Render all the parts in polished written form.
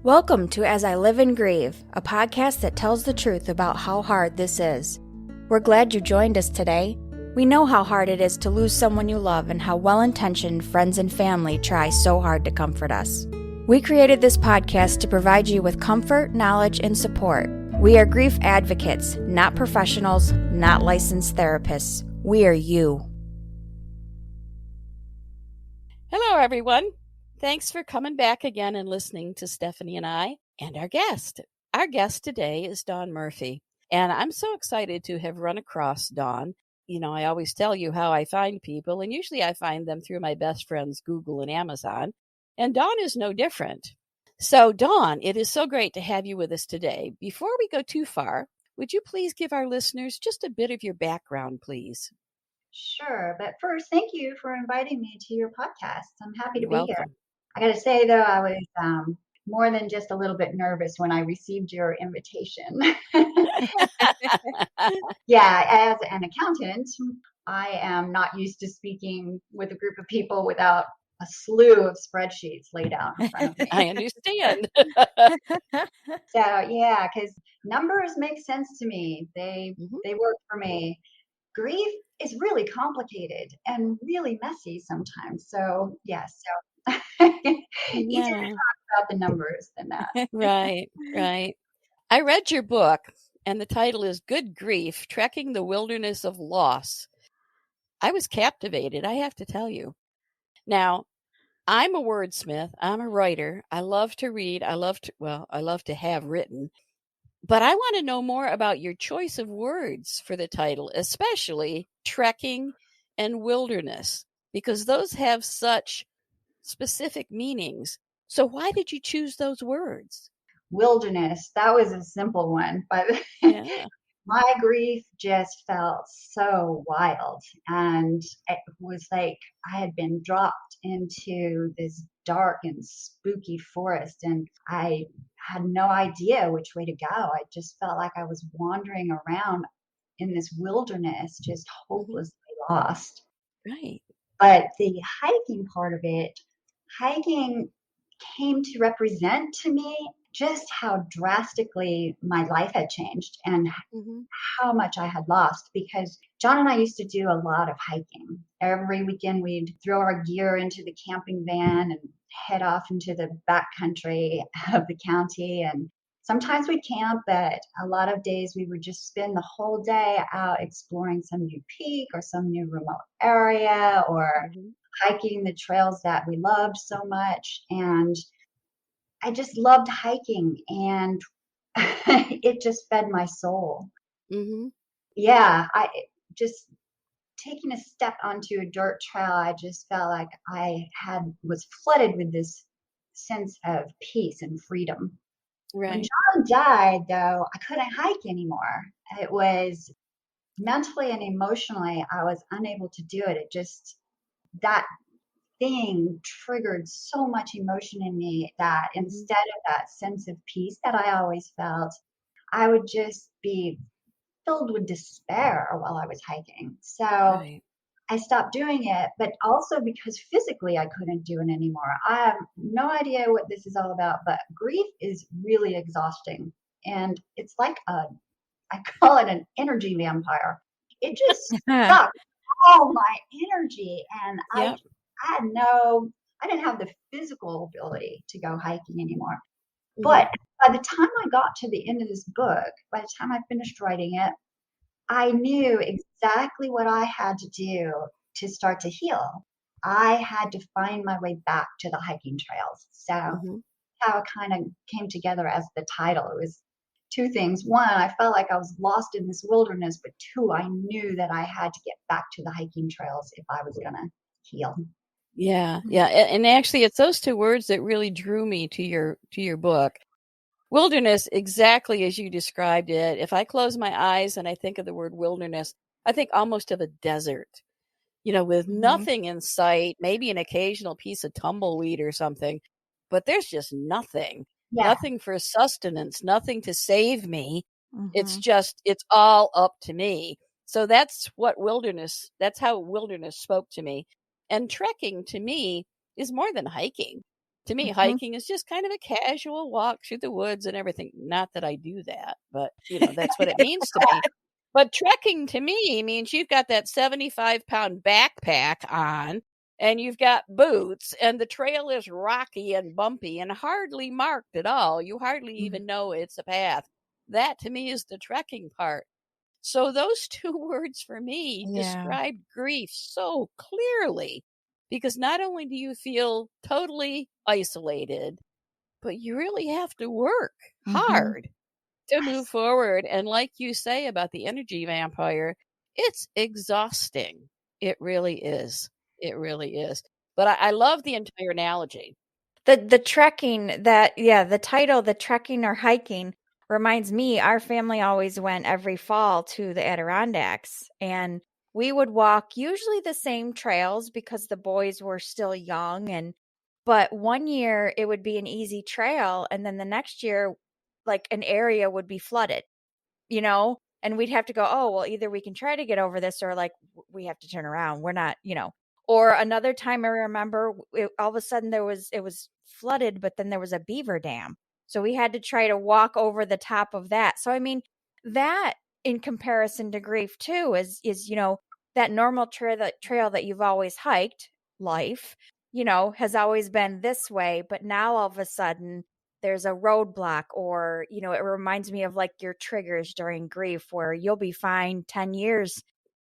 Welcome to As I Live and Grieve, a podcast that tells the truth about how hard this is. We're glad you joined us today. We know how hard it is to lose someone you love and how well-intentioned friends and family try so hard to comfort us. We created this podcast to provide you with comfort, knowledge, and support. We are grief advocates, not professionals, not licensed therapists. We are you. Hello, everyone. Thanks for coming back again and listening to Stephanie and I and our guest. Our guest today is Dawn Murphy, and I'm so excited to have run across Dawn. You know, I always tell you how I find people, and usually I find them through my best friends, Google and Amazon, and Dawn is no different. So, Dawn, it is so great to have you with us today. Before we go too far, would you please give our listeners just a bit of your background, please? Sure. But first, thank you for inviting me to your podcast. I'm happy to You're be here. welcome. I got to say, though, I was more than just a little bit nervous when I received your invitation. Yeah, as an accountant, I am not used to speaking with a group of people without a slew of spreadsheets laid out in front of me. I understand. So, yeah, because numbers make sense to me. They work for me. Grief is really complicated and really messy sometimes. So, yes, easier to talk about the numbers than that. Right. I read your book, and the title is Good Grief, Trekking the Wilderness of Loss. I was captivated, I have to tell you. Now, I'm a wordsmith. I'm a writer. I love to read. I love to have written. But I want to know more about your choice of words for the title, especially trekking and wilderness, because those have such specific meanings. So why did you choose those words? Wilderness, that was a simple one, but Yeah. my grief just felt so wild. And it was like I had been dropped into this dark and spooky forest, and I had no idea which way to go. I just felt like I was wandering around in this wilderness, just hopelessly lost. Right. But the hiking part of it, hiking came to represent to me just how drastically my life had changed and how much I had lost, because John and I used to do a lot of hiking. Every weekend we'd throw our gear into the camping van and head off into the backcountry of the county. And sometimes we'd camp, but a lot of days we would just spend the whole day out exploring some new peak or some new remote area, or hiking the trails that we loved so much. And I just loved hiking, and it just fed my soul. Yeah, I just taking a step onto a dirt trail, I just felt like was flooded with this sense of peace and freedom. When Right. John died, though, I couldn't hike anymore. It was mentally and emotionally, I was unable to do it. That thing triggered so much emotion in me that instead of that sense of peace that I always felt, I would just be filled with despair while I was hiking. So Right. I stopped doing it, but also because physically I couldn't do it anymore. I have no idea what this is all about, but grief is really exhausting. And it's like I call it an energy vampire. It just sucks all my energy. And Yep. I didn't have the physical ability to go hiking anymore. But by the time I got to the end of this book, by the time I finished writing it, I knew exactly what I had to do to start to heal. I had to find my way back to the hiking trails. So how it kind of came together as the title. It was two things. One, I felt like I was lost in this wilderness, but two, I knew that I had to get back to the hiking trails if I was going to heal. Yeah. And actually, it's those two words that really drew me to your book. Wilderness, exactly as you described it. If I close my eyes and I think of the word wilderness, I think almost of a desert, with nothing in sight, maybe an occasional piece of tumbleweed or something, but there's just nothing. Yeah. Nothing for sustenance, nothing to save me. It's all up to me. So that's how wilderness spoke to me. And trekking to me is more than hiking. To me, hiking is just kind of a casual walk through the woods and everything. Not that I do that, but that's what it means to me. But trekking to me means you've got that 75-pound backpack on and you've got boots and the trail is rocky and bumpy and hardly marked at all. You hardly even know it's a path. That to me is the trekking part. So those two words for me describe grief so clearly, because not only do you feel totally isolated, but you really have to work hard to move forward. And like you say about the energy vampire, it's exhausting. It really is. It really is. But I love the entire analogy. The trekking, the title, the trekking or hiking, reminds me, our family always went every fall to the Adirondacks, and we would walk usually the same trails because the boys were still young. But one year it would be an easy trail, and then the next year, like, an area would be flooded, and we'd have to go, oh, well, either we can try to get over this or like we have to turn around. We're not, Or another time I remember all of a sudden it was flooded, but then there was a beaver dam. So we had to try to walk over the top of that. So, I mean, that in comparison to grief too is, that normal trail that you've always hiked, life, has always been this way. But now all of a sudden there's a roadblock, or, it reminds me of like your triggers during grief where you'll be fine 10 years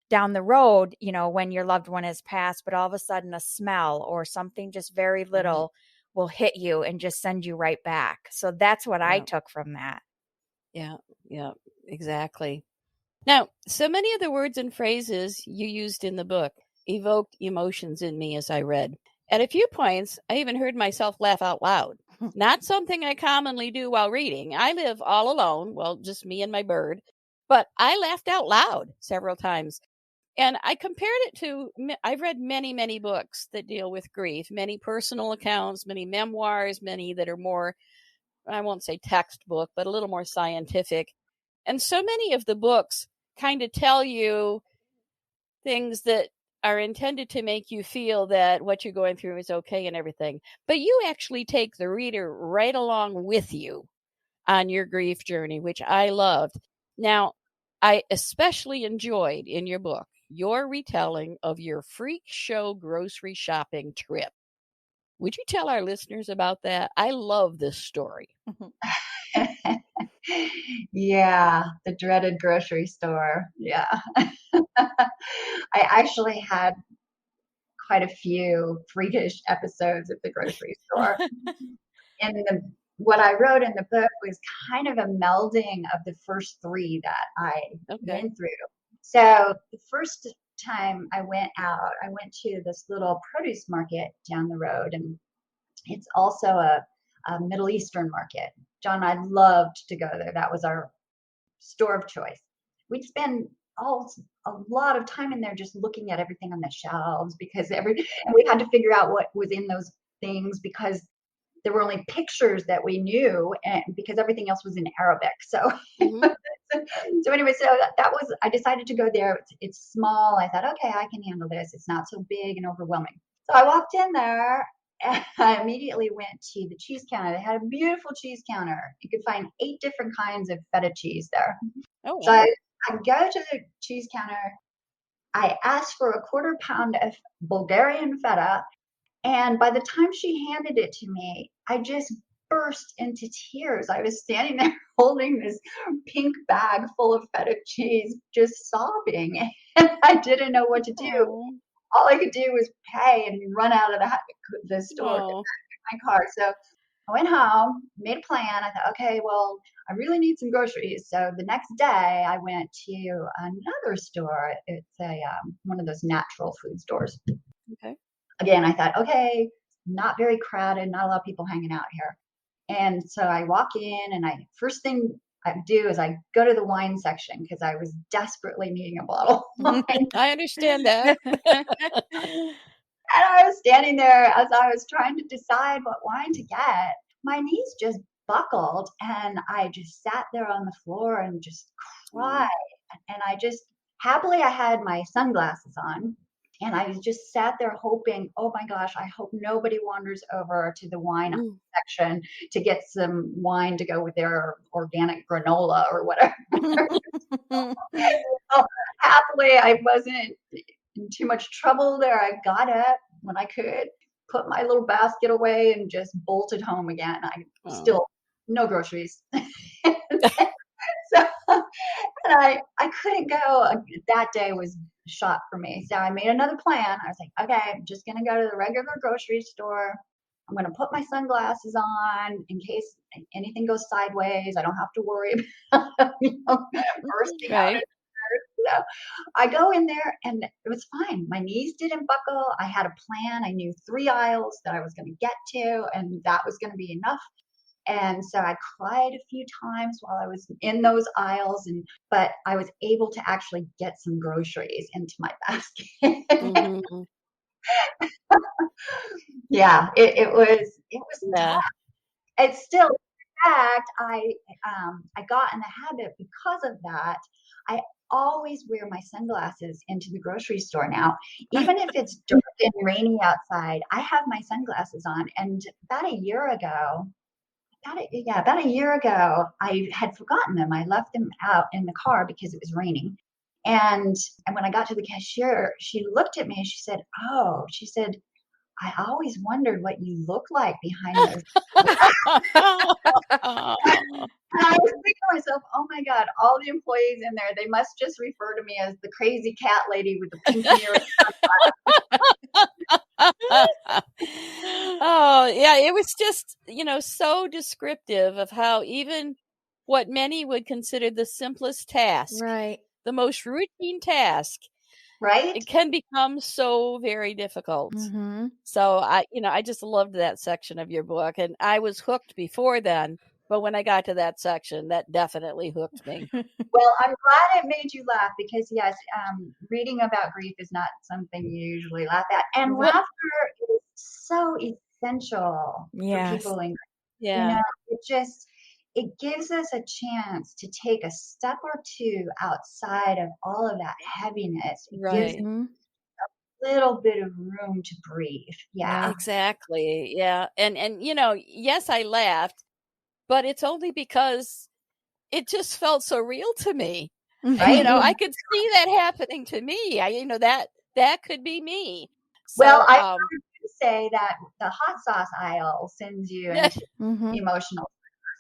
down the road, when your loved one has passed, but all of a sudden a smell or something just very little will hit you and just send you right back. So that's what I took from that. Yeah, exactly. Now, so many of the words and phrases you used in the book evoked emotions in me as I read. At a few points, I even heard myself laugh out loud. Not something I commonly do while reading. I live all alone, well, just me and my bird, but I laughed out loud several times. And I compared it to, I've read many, many books that deal with grief, many personal accounts, many memoirs, many that are more, I won't say textbook, but a little more scientific. And so many of the books kind of tell you things that are intended to make you feel that what you're going through is okay and everything. But you actually take the reader right along with you on your grief journey, which I loved. Now, I especially enjoyed in your book your retelling of your freak show grocery shopping trip. Would you tell our listeners about that? I love this story. Yeah, the dreaded grocery store. Yeah. I actually had quite a few freakish episodes at the grocery store. And what I wrote in the book was kind of a melding of the first three that I went through. So the first time I went out, I went to this little produce market down the road, and it's also a Middle Eastern market. John and I loved to go there. That was our store of choice. We'd spend a lot of time in there just looking at everything on the shelves and we had to figure out what was in those things because there were only pictures that we knew, and because everything else was in Arabic. So, so anyway, so that was, I decided to go there. It's small. I thought, okay, I can handle this. It's not so big and overwhelming. So I walked in there and I immediately went to the cheese counter. They had a beautiful cheese counter. You could find 8 different kinds of feta cheese there. Oh, wow. So I go to the cheese counter. I asked for a 1/4 pound of Bulgarian feta. And by the time she handed it to me, I just burst into tears. I was standing there holding this pink bag full of feta cheese, just sobbing. And I didn't know what to do. All I could do was pay and run out of the store, get back in my car. So I went home, made a plan. I thought, okay, well, I really need some groceries. So the next day I went to another store. It's one of those natural food stores. Okay. Again, I thought, okay, not very crowded, not a lot of people hanging out here. And so I walk in, and first thing I do is I go to the wine section because I was desperately needing a bottle of wine. I understand that. And I was standing there as I was trying to decide what wine to get. My knees just buckled, and I just sat there on the floor and just cried. And I just, happily, I had my sunglasses on. And I just sat there hoping, oh my gosh, I hope nobody wanders over to the wine section to get some wine to go with their organic granola or whatever. So happily, I wasn't in too much trouble there. I got up when I could, put my little basket away, and just bolted home again. I still no groceries. So, and I couldn't go. That day was a shock for me. So I made another plan. I was like, okay, I'm just going to go to the regular grocery store. I'm going to put my sunglasses on in case anything goes sideways. I don't have to worry about bursting out. So I go in there and it was fine. My knees didn't buckle. I had a plan. I knew 3 aisles that I was going to get to, and that was going to be enough. And so I cried a few times while I was in those aisles, but I was able to actually get some groceries into my basket. Mm-hmm. Yeah, it was tough. It's still, in fact, I got in the habit because of that. I always wear my sunglasses into the grocery store now, even if it's dark and rainy outside. I have my sunglasses on, and about a year ago, I had forgotten them. I left them out in the car because it was raining. And when I got to the cashier, she looked at me and she said, I always wondered what you look like behind those. And I was thinking to myself, oh my God, all the employees in there, they must just refer to me as the crazy cat lady with the pink mirror. Oh, yeah, it was just, so descriptive of how even what many would consider the simplest task, right, the most routine task, right, it can become so very difficult. mm-hmm. So I just loved that section of your book, and I was hooked before then, but when I got to that section, that definitely hooked me. Well, I'm glad it made you laugh because, yes, reading about grief is not something you usually laugh at. And laughter is so essential for people in grief. Yeah. It gives us a chance to take a step or two outside of all of that heaviness. It gives Right. a little bit of room to breathe. Yeah. Exactly. Yeah. And yes, I laughed, but it's only because it just felt so real to me. Right. I could see that happening to me. That could be me. Well, So, I would say that the hot sauce aisle sends you into emotional.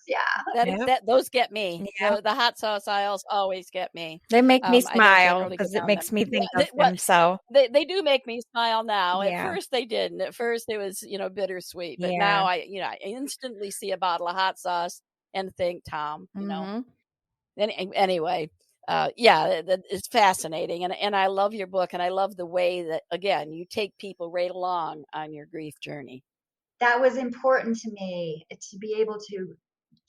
Yeah. Those get me. Yeah. The hot sauce aisles always get me. They make me I don't smile generally go because it down makes them. me think Yeah, of them. So they do make me smile now. At yeah, first they didn't. At first it was, bittersweet. But yeah. now I instantly see a bottle of hot sauce and think Tom, Anyway, it's fascinating, and I love your book, and I love the way that again you take people right along on your grief journey. That was important to me, to be able to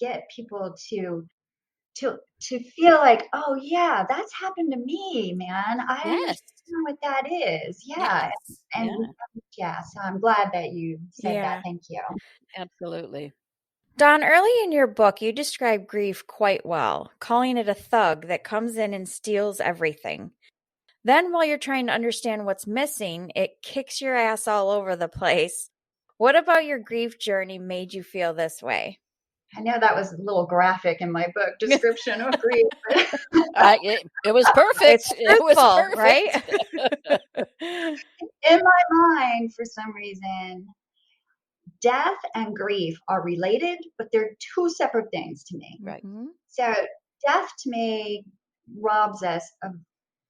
get people to feel like, oh yeah, that's happened to me, man. I Yes. understand what that is. Yeah. Yes. And so I'm glad that you said that. Thank you. Absolutely. Dawn, early in your book, you describe grief quite well, calling it a thug that comes in and steals everything. Then, while you're trying to understand what's missing, it kicks your ass all over the place. What about your grief journey made you feel this way? I know that was a little graphic in my book description of grief. It was perfect. It was perfect. Right? In my mind, for some reason, death and grief are related, but they're two separate things to me. Right. So death to me robs us of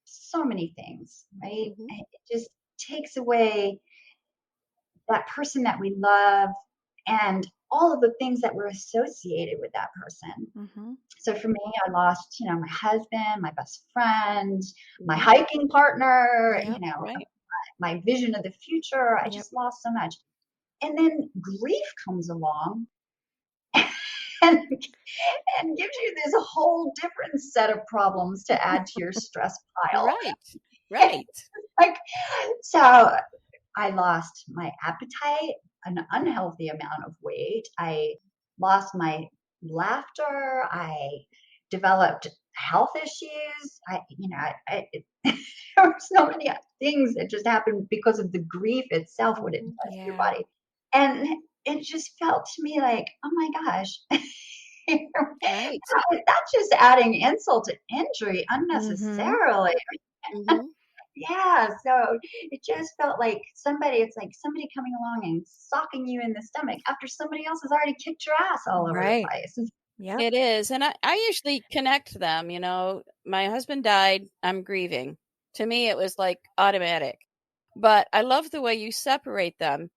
so many things, right? It just takes away that person that we love and all of the things that were associated with that person. So for me, I lost, my husband, my best friend, my hiking partner, my vision of the future. I just lost so much. And then grief comes along and gives you this whole different set of problems to add to your stress pile. Right. So I lost my appetite, an unhealthy amount of weight. I lost my laughter. I developed health issues. There were so many things that just happened because of the grief itself, what it does to your Yeah. body. And it just felt to me like, oh my gosh, Right. that's just adding insult to injury Mm-hmm. unnecessarily. Hmm. Yeah, so it just felt like it's like somebody coming along and socking you in the stomach after somebody else has already kicked your ass all over the Right. place. Yep. It is. And I usually connect them. My husband died. I'm grieving. To me, it was like automatic. But I love the way you separate them.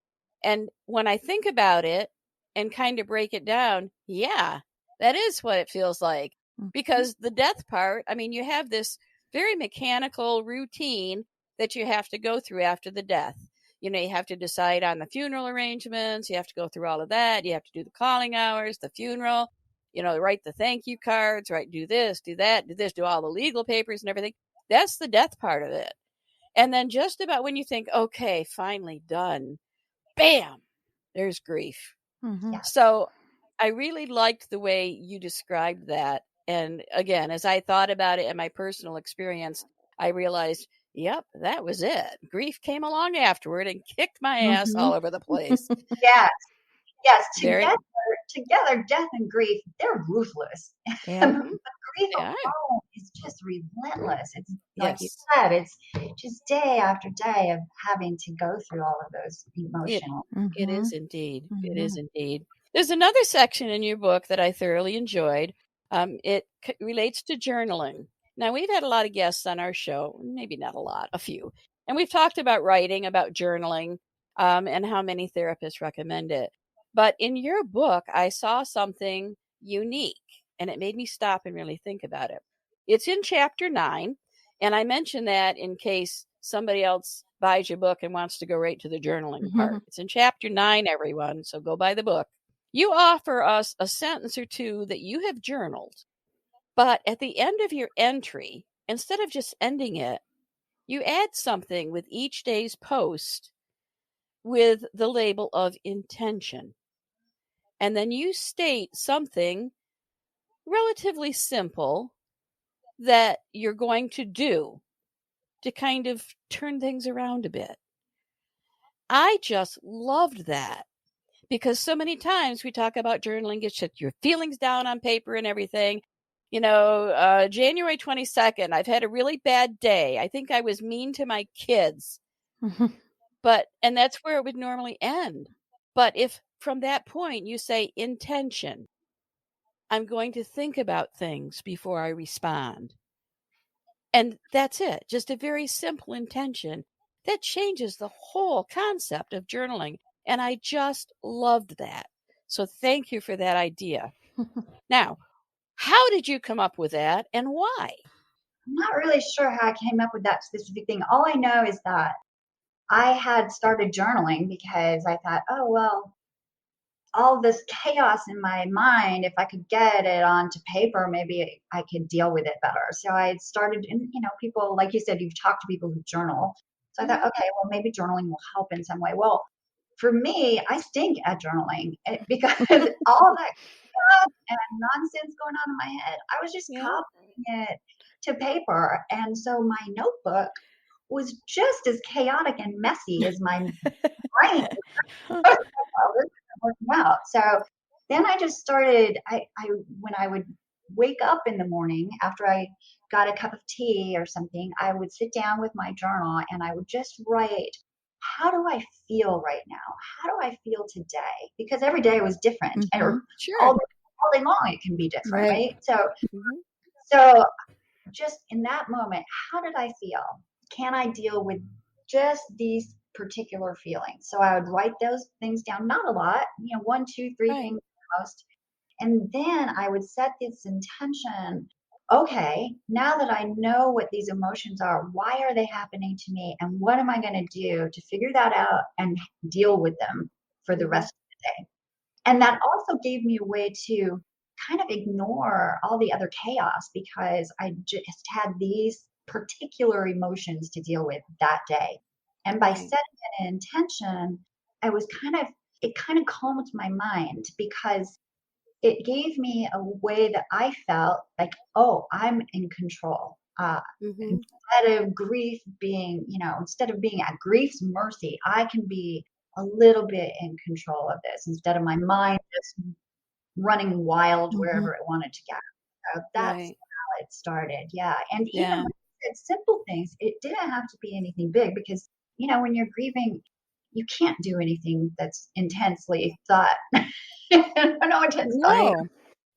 And when I think about it and kind of break it down, yeah, that is what it feels like. Mhm. Because the death part, I mean, you have this very mechanical routine that you have to go through after the death. You have to decide on the funeral arrangements. You have to go through all of that. You have to do the calling hours, the funeral, write the thank you cards, do this, do that, do this, do all the legal papers and everything. That's the death part of it. And then just about when you think, okay, finally done, bam, there's grief. Mm-hmm. Yeah. So I really liked the way you described that. And again, as I thought about it in my personal experience, I realized, yep, that was it. Grief came along afterward and kicked my ass Mm-hmm. all over the place. Yes, yes, Very, together, death and grief, they're ruthless. Yeah. And mhm, the grief they are. alone is just relentless. It's like you Yes, said, it's just day after day of having to go through all of those it emotional. it Mm-hmm. is indeed. It Mm-hmm. is indeed. There's another section in your book that I thoroughly enjoyed. It relates to journaling. Now, we've had a lot of guests on our show, maybe not a lot, a few. And we've talked about writing, about journaling, and how many therapists recommend it. But in your book, I saw something unique, and it made me stop and really think about it. It's in chapter 9, and I mention that in case somebody else buys your book and wants to go right to the journaling part. It's in chapter 9, everyone, so go buy the book. You offer us a sentence or two that you have journaled, but at the end of your entry, instead of just ending it, you add something with each day's post with the label of intention. And then you state something relatively simple that you're going to do to kind of turn things around a bit. I just loved that because so many times we talk about journaling, get your feelings down on paper and everything. January 22nd, I've had a really bad day. I think I was mean to my kids. Mm-hmm. And that's where it would normally end. But if from that point you say intention, I'm going to think about things before I respond. And that's it. Just a very simple intention that changes the whole concept of journaling. And I just loved that. So thank you for that idea. Now, how did you come up with that and why? I'm not really sure how I came up with that specific thing. All I know is that I had started journaling because I thought, oh, well, all this chaos in my mind, if I could get it onto paper, maybe I could deal with it better. So I started, and people, like you said, you've talked to people who journal. So I thought, Mhm. okay, well, maybe journaling will help in some way. Well, for me, I stink at journaling because all that stuff and nonsense going on in my head, I was just Yeah. copying it to paper. And so my notebook was just as chaotic and messy as my brain. Well, this isn't working out. So then I just started. I when I would wake up in the morning after I got a cup of tea or something, I would sit down with my journal and I would just write. How do I feel right now? How do I feel today? Because every day was different, and Mm-hmm. Sure. all day long it can be different, Right. right? So Mhm. so just in that moment, how did I feel? Can I deal with just these particular feelings? So I would write those things down, not a lot, one, two, three Right. things most. And then I would set this intention. Okay, now that I know what these emotions are, why are they happening to me? And what am I going to do to figure that out and deal with them for the Mhm. rest of the day? And that also gave me a way to kind of ignore all the other chaos because I just had these particular emotions to deal with that day. And by Right. setting an intention, it kind of calmed my mind because it gave me a way that I felt like, oh, I'm in control. Instead of grief being, instead of being at grief's mercy, I can be a little bit in control of this instead of my mind just running wild wherever it wanted to go. So that's how it started. Yeah. And even like I said, simple things, it didn't have to be anything big because, when you're grieving, you can't do anything that's intensely thought. No intense thought. No.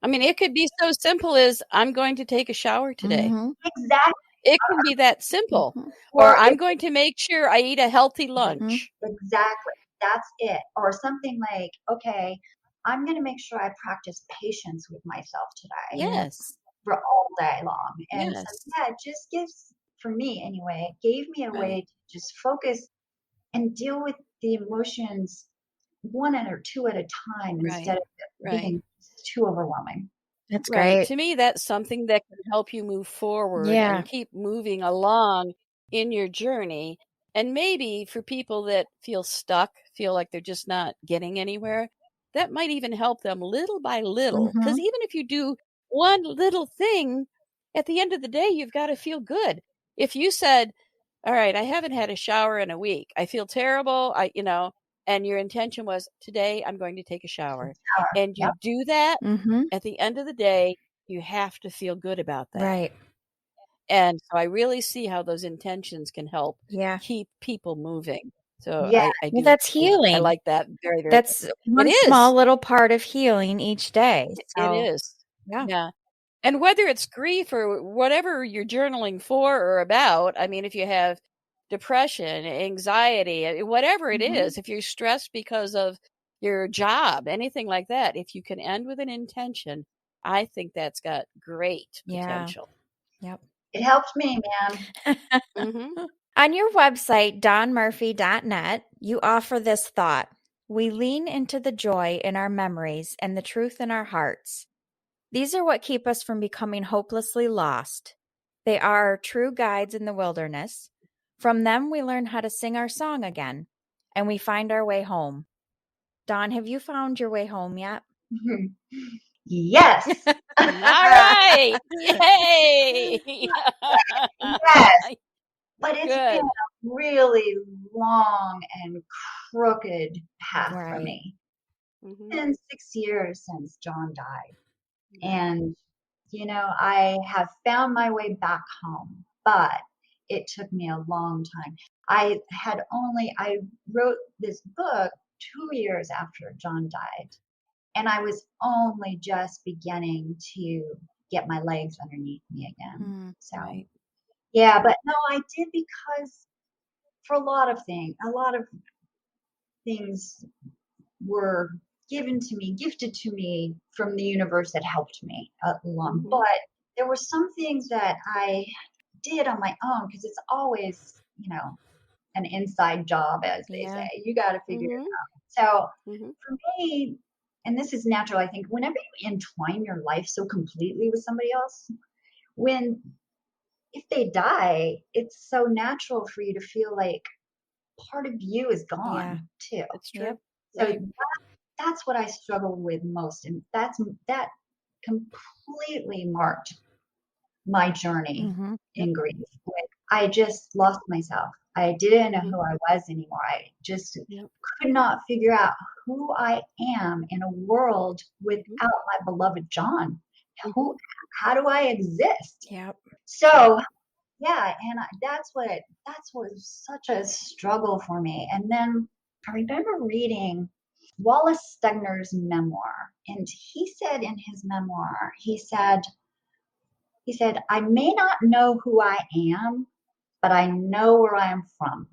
I mean, it could be so simple as I'm going to take a shower today. Exactly. It can be that simple. Or I'm going to make sure I eat a healthy lunch. Exactly. That's it. Or something like, okay, I'm going to make sure I practice patience with myself today. Yes. For all day long. And Yes. so, yeah, it just gives, for me anyway, it gave me a way to just focus and deal with the emotions one or two at a time instead of being too overwhelming. That's great. To me, that's something that can help you move forward and keep moving along in your journey. And maybe for people that feel stuck, feel like they're just not getting anywhere, that might even help them little by little. Because even if you do one little thing, at the end of the day, you've got to feel good. If you said, all right, I haven't had a shower in a week, I feel terrible, and your intention was, today I'm going to take a shower. And you do that, at the end of the day, you have to feel good about that. Right. And so I really see how those intentions can help keep people moving. So I do. Well, that's healing. I like that very, very That's much. one small little part of healing each day. So, it is. Yeah. And whether it's grief or whatever you're journaling for or about, I mean, if you have depression, anxiety, whatever it is, if you're stressed because of your job, anything like that, if you can end with an intention, I think that's got great potential. Yep. It helped me, man. On your website, dawnmurphy.net, you offer this thought: we lean into the joy in our memories and the truth in our hearts. These are what keep us from becoming hopelessly lost. They are our true guides in the wilderness. From them, we learn how to sing our song again, and we find our way home. Dawn, have you found your way home yet? Yes. All right. Yay. Yes. But it's been a really long and crooked path for me. It's been 6 years since John died. And, I have found my way back home, but it took me a long time. I wrote this book 2 years after John died, and I was only just beginning to get my legs underneath me again. Yeah, but no, I did because for a lot of things were gifted to me from the universe that helped me along. But there were some things that I did on my own because it's always, an inside job, as they say. You got to figure it out. So for me, and this is natural, I think, whenever you entwine your life so completely with somebody else, if they die, it's so natural for you to feel like part of you is gone too. That's true. So that's what I struggle with most, and that completely marked my journey in grief. I just lost myself. I didn't know who I was anymore. I just could not figure out who I am in a world without my beloved John. How do I exist? So and that's what was such a struggle for me. And then I remember reading Wallace Stegner's memoir, and he said in his memoir, he said, I may not know who I am, but I know where I am from.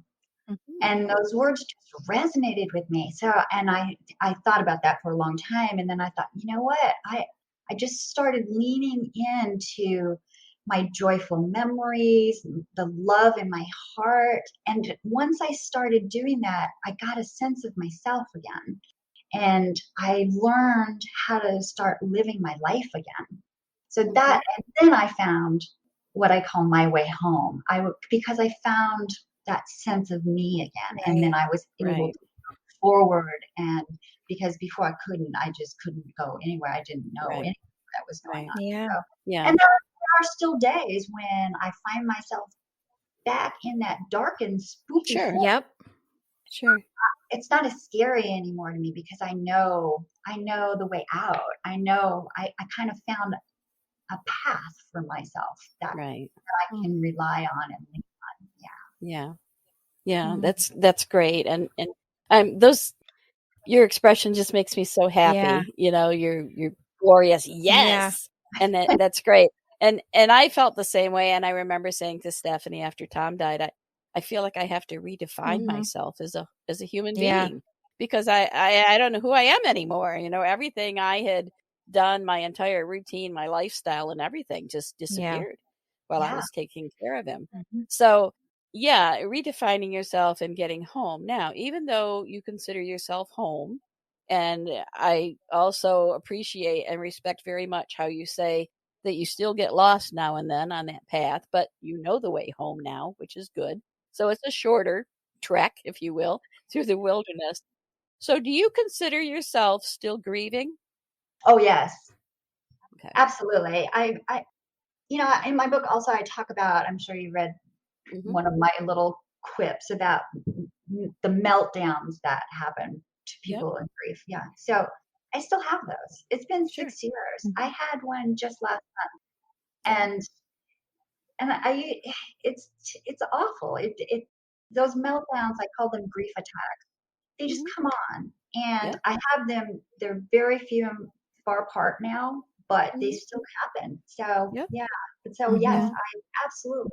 And those words just resonated with me. So, and I thought about that for a long time. And then I thought, you know what? I just started leaning into my joyful memories, the love in my heart. And once I started doing that, I got a sense of myself again. And I learned how to start living my life again. So and then I found what I call my way home. Because I found that sense of me again. And then I was able to move forward and because before I just couldn't go anywhere. I didn't know Right. anything that was going Right. on. Yeah. So, Yeah. and there are still days when I find myself back in that dark and spooky Sure. forest. Yep. Sure. It's not as scary anymore to me because I know the way out. I know I kind of found a path for myself that Right. I can rely on and lean on. Yeah. Yeah. Mhm. That's great. And those, your expression just makes me so Yeah. happy. You're glorious. Yeah. Yes. And that's great. And I felt the same way. And I remember saying to Stephanie after Tom died, I feel like I have to redefine Mhm. myself as a human Yeah. being because I don't know who I am anymore. Everything I had done, my entire routine, my lifestyle and everything just Yeah. disappeared while I Yeah. was taking care of him. Mhm. So yeah, redefining yourself and getting home. Now, even though you consider yourself home, and I also appreciate and respect very much how you say that you still get lost now and then on that path, but you know the way home now, which is good. So it's a shorter trek, if you will, through the wilderness. So do you consider yourself still grieving? Oh yes, Okay. absolutely. In my book also I talk about, I'm sure you read Hmm. one of my little quips about the meltdowns that happen to Yep. people in grief. Yeah. So I still have those. It's been Sure. 6 years. I Mhm. had one just last Yeah. and it's awful. Those meltdowns, I call them grief attacks. They just Hmm. come on, and Yep. I have them. They're very few and far apart now, but they Hmm. still happen. So Yep. yeah, so yes, Mhm. Yeah. I absolutely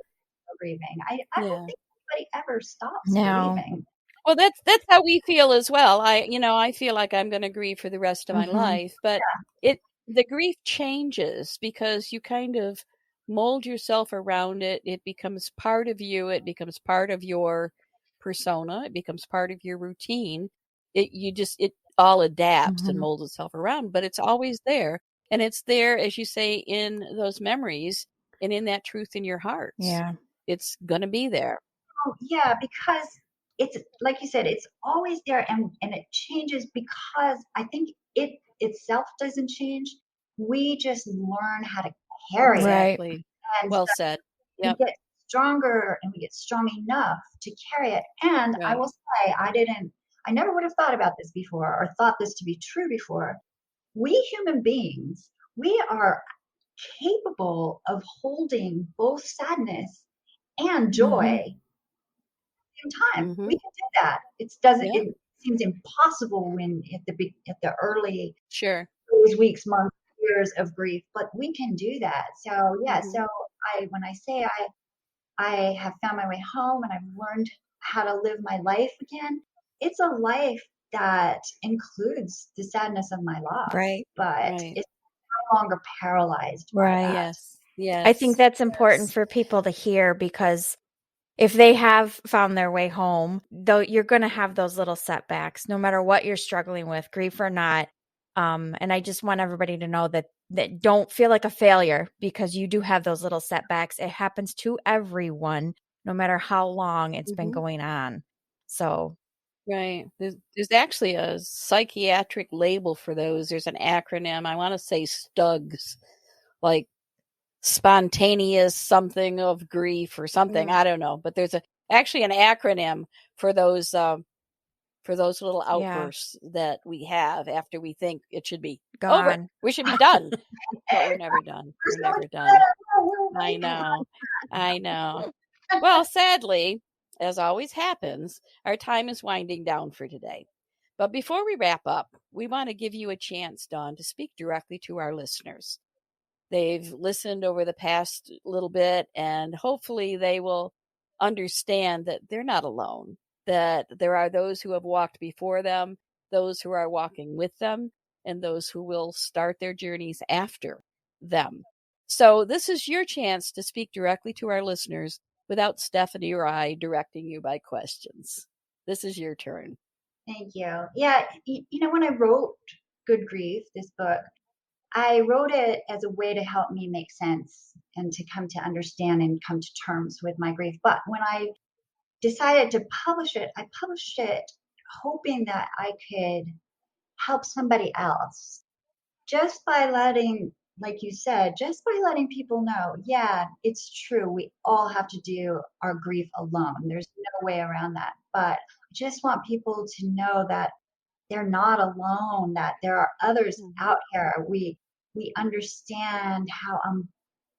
am grieving. I don't Yeah. think anybody ever stops No. grieving. Well, that's how we feel as well. I feel like I'm going to grieve for the rest of my Mhm. life, but the grief changes because you kind of mold yourself around it. It becomes part of you. It becomes part of your persona. It becomes part of your routine. It all adapts and Mhm. molds itself around, but it's always there. And it's there, as you say, in those memories and in that truth in your hearts. Yeah. It's going to be there. Oh, yeah, because it's like you said, it's always there, and it changes because I think it itself doesn't change. We just learn how to carry it, Right. Exactly. and Well said. we Yep. get stronger and we get strong enough to carry it. And I Right. will say, I never would have thought about this before or thought this to be true before. We human beings, we are capable of holding both sadness and joy Mhm. at the same time. We Mhm. can do that. Yep. It seems impossible when at the early Sure. days, weeks, months, years of grief, but we can do that. So yeah, Mhm. when I say I have found my way home and I've learned how to live my life again. It's a life that includes the sadness of my loss, Right. but Right. it's no longer paralyzed by Right. that. Yes. I think Yes. that's important Yes. for people to hear because if they have found their way home, though you're going to have those little setbacks no matter what you're struggling with, grief or not. And I just want everybody to know that don't feel like a failure because you do have those little setbacks. It happens to everyone, no matter how long it's been Mhm. going on. So, Right. There's actually a psychiatric label for those. There's an acronym. I want to say STUGS, like spontaneous something of grief or something. mm, I don't know, but there's actually an acronym for those little yeah, outbursts that we have after we think it should be over. gone. We should be done, but we're never done. We're We're so never done. excited. We're I waiting. know. I know. Well, sadly, as always happens, our time is winding down for today. But before we wrap up, we want to give you a chance, Dawn, to speak directly to our listeners. They've listened over the past little bit, and hopefully they will understand that they're not alone, that there are those who have walked before them, those who are walking with them, and those who will start their journeys after them. So, this is your chance to speak directly to our listeners without Stephanie or I directing you by questions. This is your turn. Thank you. Yeah, when I wrote Good Grief, this book, I wrote it as a way to help me make sense and to come to understand and come to terms with my grief. But when I decided to publish it, I published it hoping that I could help somebody else just by letting, like you said, just by letting people know, yeah, it's true. We all have to do our grief alone. There's no way around that. But I just want people to know that they're not alone, that there are others out here. We understand how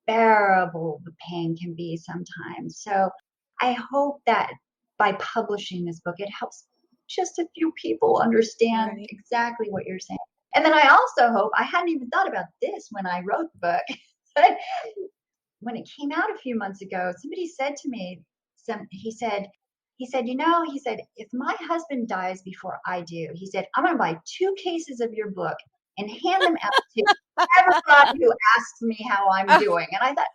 unbearable the pain can be sometimes. So I hope that by publishing this book, it helps just a few people understand exactly what you're saying. And then I also hope, I hadn't even thought about this when I wrote the book, but when it came out a few months ago, somebody said to me, he said, if my husband dies before I do, he said, I'm going to buy 2 cases of your book and hand them out to everybody who asks me how I'm doing. And I thought,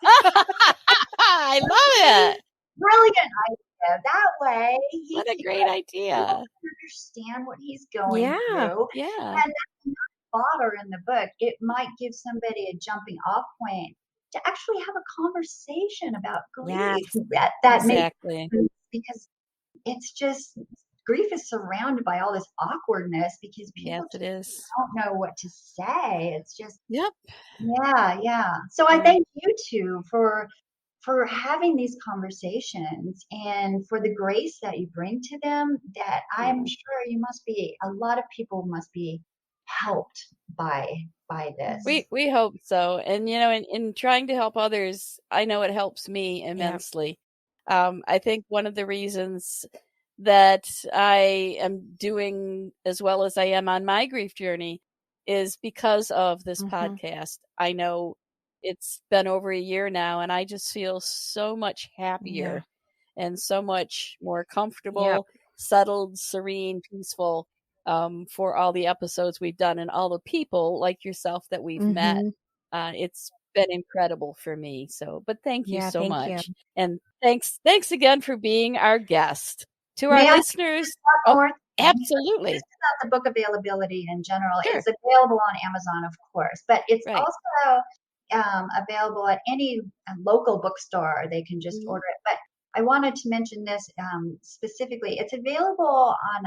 I love it. Brilliant idea. That way, what a great idea. Understand what he's going through. Yeah. And that's not fodder in the book. It might give somebody a jumping off point to actually have a conversation about grief. Yes, that exactly. makes sense, because it's just, grief is surrounded by all this awkwardness because people don't know what to say. It's just, yeah. So I thank you two for having these conversations and for the grace that you bring to them, that I'm sure a lot of people must be helped by this. We hope so. And, in trying to help others, I know it helps me immensely. I think one of the reasons that I am doing as well as I am on my grief journey is because of this podcast. I know it's been over a year now, and I just feel so much happier and so much more comfortable, settled, serene, peaceful for all the episodes we've done and all the people like yourself that we've met. It's been incredible for me. So, but thank you so much. You. And thanks again for being our guest. To our listeners, absolutely. Just about the book availability in general. Sure. It's available on Amazon, of course, but it's also available at any local bookstore. They can just order it. But I wanted to mention this specifically. It's available on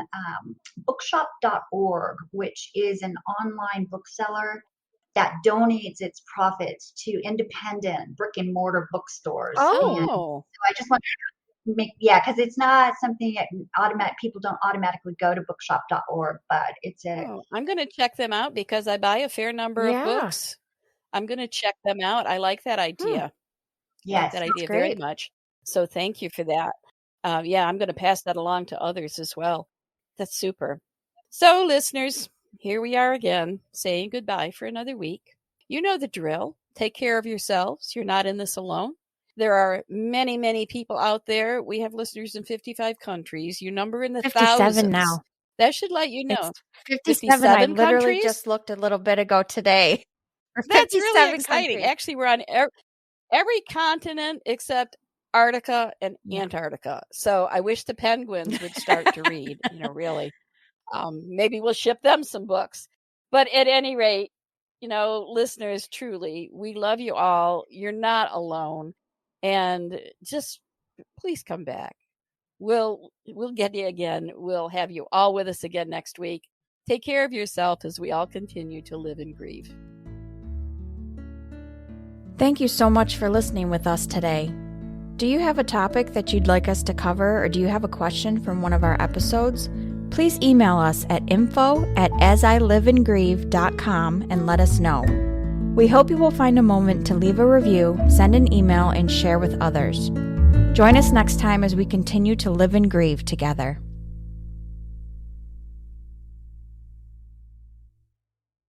bookshop.org, which is an online bookseller that donates its profits to independent brick and mortar bookstores. Oh. And so I just want to because it's not something that people don't automatically go to bookshop.org, but it's I'm going to check them out because I buy a fair number of books. I'm going to check them out. I like that idea. Yes, I like that idea very much. So thank you for that. I'm going to pass that along to others as well. That's super. So listeners, here we are again, saying goodbye for another week. You know the drill. Take care of yourselves. You're not in this alone. There are many, many people out there. We have listeners in 55 countries. You number in the 57 thousands. Now. That should let you know. It's 57 I literally countries? Just looked a little bit ago today. That's really exciting. Countries. Actually, we're on every continent except Antarctica and Antarctica. So I wish the penguins would start to read, really. Maybe we'll ship them some books. But at any rate, listeners, truly, we love you all. You're not alone. And just please come back. We'll get you again. We'll have you all with us again next week. Take care of yourself as we all continue to live in grief. Thank you so much for listening with us today. Do you have a topic that you'd like us to cover, or do you have a question from one of our episodes? Please email us at info@asiliveinGrieve.com and let us know. We hope you will find a moment to leave a review, send an email, and share with others. Join us next time as we continue to live and grieve together.